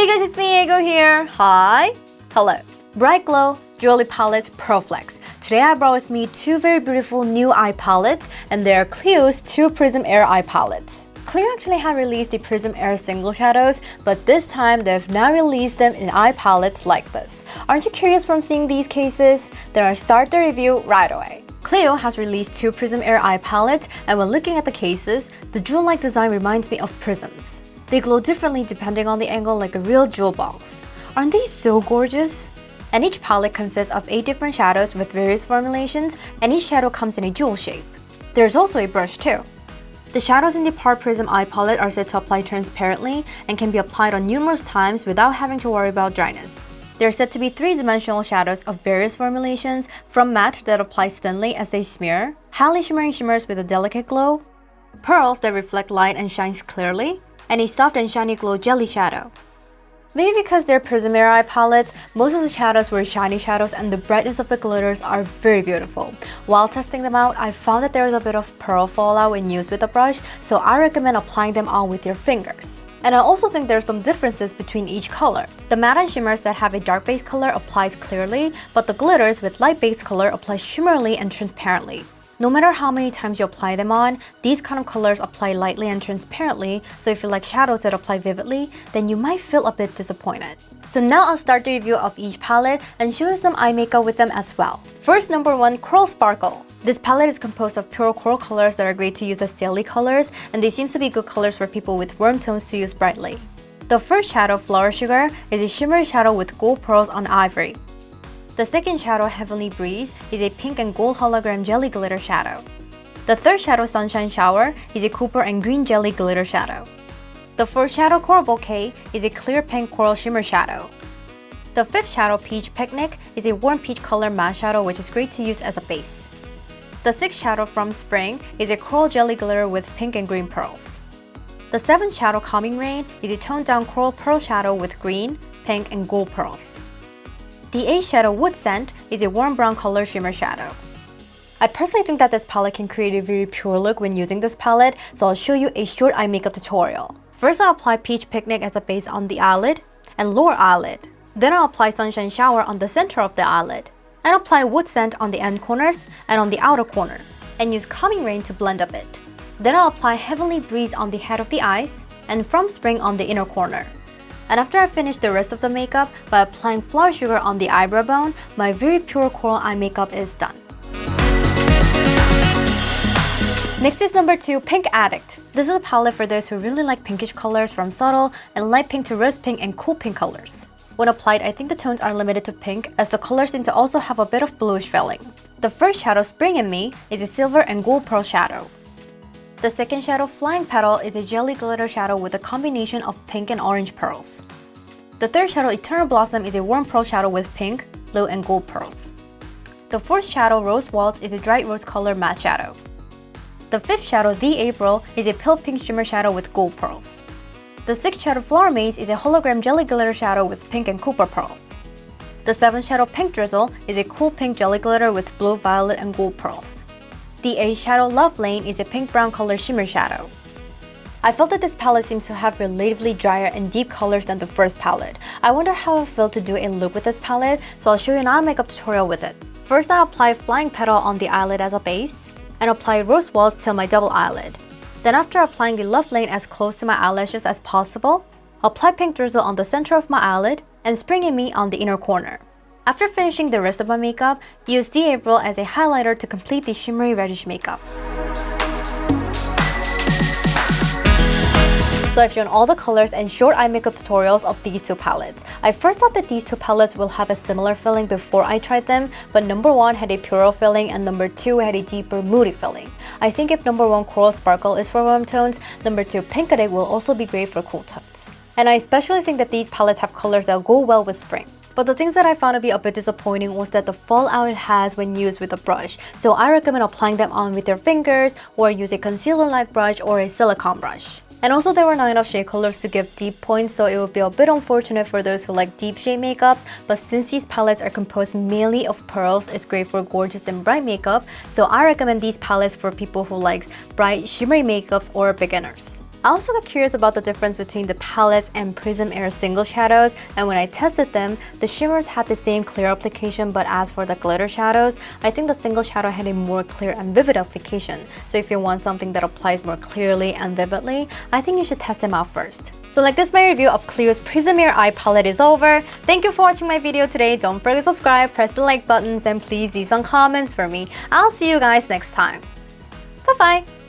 Hey guys, it's me, Aego here. Hi. Hello. Bright Glow Jewelry Palette Pro Flex. Today I brought with me two very beautiful new eye palettes, and they are Clio's two Prism Air eye palettes. Clio actually had released the Prism Air Single shadows, but this time they've now released them in eye palettes like this. Aren't you curious from seeing these cases? Then I start the review right away. Clio has released two Prism Air eye palettes, and when looking at the cases, the jewel-like design reminds me of prisms. They glow differently depending on the angle, like a real jewel balls. Aren't they so gorgeous? And each palette consists of 8 different shadows with various formulations, and each shadow comes in a jewel shape. There's also a brush too. The shadows in the Par Prism eye palette are said to apply transparently and can be applied on numerous times without having to worry about dryness. They're said to be 3-dimensional shadows of various formulations, from matte that applies thinly as they smear, highly shimmering shimmers with a delicate glow, pearls that reflect light and shines clearly, and a soft and shiny glow jelly shadow. Maybe because they're Prism Air eye palettes, most of the shadows were shiny shadows and the brightness of the glitters are very beautiful. While testing them out, I found that there is a bit of pearl fallout when used with a brush, so I recommend applying them on with your fingers. And I also think there are some differences between each color. The matte and shimmers that have a dark base color applies clearly, but the glitters with light base color apply shimmerly and transparently. No matter how many times you apply them on, these kind of colors apply lightly and transparently, so if you like shadows that apply vividly, then you might feel a bit disappointed. So now I'll start the review of each palette and show you some eye makeup with them as well. First, number 1, Coral Sparkle. This palette is composed of pure coral colors that are great to use as daily colors, and they seem to be good colors for people with warm tones to use brightly. The first shadow, Flower Sugar, is a shimmery shadow with gold pearls on ivory. The second shadow, Heavenly Breeze, is a pink and gold hologram jelly glitter shadow. The third shadow, Sunshine Shower, is a copper and green jelly glitter shadow. The fourth shadow, Coral Bouquet, is a clear pink coral shimmer shadow. The fifth shadow, Peach Picnic, is a warm peach color matte shadow which is great to use as a base. The sixth shadow, From Spring, is a coral jelly glitter with pink and green pearls. The seventh shadow, Calming Rain, is a toned down coral pearl shadow with green, pink, and gold pearls. The 8th shadow, Wood Scent, is a warm brown color shimmer shadow. I personally think that this palette can create a very pure look when using this palette, so I'll show you a short eye makeup tutorial. First, I'll apply Peach Picnic as a base on the eyelid and lower eyelid. Then I'll apply Sunshine Shower on the center of the eyelid, and apply Wood Scent on the end corners and on the outer corner, and use Calming Rain to blend a bit. Then I'll apply Heavenly Breeze on the head of the eyes and From Spring on the inner corner. And after I finish the rest of the makeup by applying Flower Sugar on the eyebrow bone, my very pure coral eye makeup is done. Next is number 2, Pink Addict. This is a palette for those who really like pinkish colors, from subtle and light pink to rose pink and cool pink colors. When applied, I think the tones are limited to pink, as the colors seem to also have a bit of bluish feeling. The first shadow, Spring in Me, is a silver and gold pearl shadow. The second shadow, Flying Petal, is a jelly glitter shadow with a combination of pink and orange pearls. The third shadow, Eternal Blossom, is a warm pearl shadow with pink, blue, and gold pearls. The fourth shadow, Rose Waltz, is a bright rose color matte shadow. The fifth shadow, The April, is a pale pink shimmer shadow with gold pearls. The sixth shadow, Flower Maze, is a hologram jelly glitter shadow with pink and copper pearls. The seventh shadow, Pink Drizzle, is a cool pink jelly glitter with blue, violet, and gold pearls. The 8th shadow, Love Lane, is a pink-brown color shimmer shadow. I felt that this palette seems to have relatively drier and deep colors than the first palette. I wonder how it felt to do a look with this palette, so I'll show you an eye makeup tutorial with it. First, I'll apply Flying Petal on the eyelid as a base, and apply Rose Waltz till my double eyelid. Then after applying the Love Lane as close to my eyelashes as possible, I'll apply Pink Drizzle on the center of my eyelid, and Spring in Me on the inner corner. After finishing the rest of my makeup, use The April as a highlighter to complete the shimmery reddish makeup. So I've shown all the colors and short eye makeup tutorials of these two palettes. I first thought that these two palettes will have a similar feeling before I tried them, but number 1 had a purer feeling and number 2 had a deeper moody feeling. I think if number 1 Coral Sparkle is for warm tones, number 2 Pink Addict will also be great for cool tones. And I especially think that these palettes have colors that go well with spring. But the things that I found to be a bit disappointing was that the fallout it has when used with a brush, so I recommend applying them on with your fingers or use a concealer-like brush or a silicone brush. And also there were not enough shade colors to give deep points, so it would be a bit unfortunate for those who like deep shade makeups, but since these palettes are composed mainly of pearls, it's great for gorgeous and bright makeup, so I recommend these palettes for people who like bright shimmery makeups or beginners. I also got curious about the difference between the palettes and Prism Air Single shadows, and when I tested them, the shimmers had the same clear application, but as for the glitter shadows, I think the single shadow had a more clear and vivid application. So if you want something that applies more clearly and vividly, I think you should test them out first. So like this, my review of Clio's Prism Air eye palette is over. Thank you for watching my video today. Don't forget to subscribe, press the like buttons, and please leave some comments for me. I'll see you guys next time. Bye-bye!